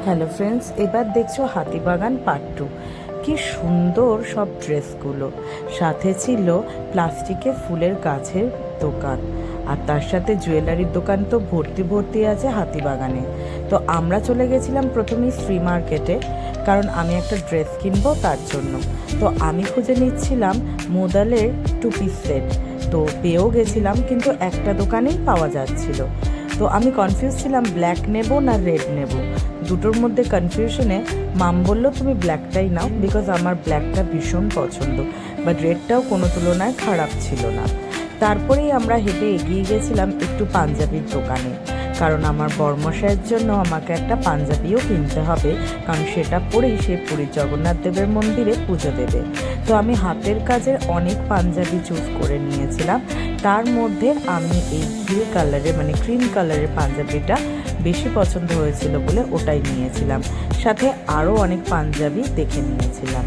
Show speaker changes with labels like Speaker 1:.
Speaker 1: Hello friends, এবার দেখছো Hatibagan part 2। কি সুন্দর সব ড্রেসগুলো, সাথে ছিল প্লাস্টিকে ফুলের গাছের দোকান, আর তার সাথে জুয়েলারির দোকান তো ভর্তি ভর্তি আছে হাতিবাগানে। তো আমরা চলে গেছিলাম প্রথমেই শ্রী মার্কেটে, কারণ আমি একটা ড্রেস কিনবো তার জন্য। তো আমি খুঁজে নিচ্ছিলাম মোদালের 2 পিস সেট। তো পেয়েও গেছিলাম, কিন্তু একটা দোকানেই পাওয়া যাচ্ছিল। তো আমি কনফিউজ ছিলাম ব্ল্যাক নেব না রেড নেব। দুটোর মধ্যে কনফিউশনে মাম বললো তুমি ব্ল্যাকটাই নাও, বিকজ আমার ব্ল্যাকটা ভীষণ পছন্দ, বাট রেডটাও কোনো তুলনায় খারাপ ছিল না। তারপরেই আমরা হেঁটে এগিয়ে গেছিলাম একটু পাঞ্জাবির দোকানে, কারণ আমার বরমশাইয়ের জন্য আমাকে একটা পাঞ্জাবিও কিনতে হবে, কারণ সেটা পরেই সে পুরীর জগন্নাথ দেবের মন্দিরে পুজো দেবে। তো আমি হাতের কাজের অনেক পাঞ্জাবি চুজ করে নিয়েছিলাম, তার মধ্যে আমি এই গ্রে কালারের মানে ক্রিম কালারের পাঞ্জাবিটা বেশি পছন্দ হয়েছিল বলে ওটাই নিয়েছিলাম, সাথে আরও অনেক পাঞ্জাবি দেখে নিয়েছিলাম।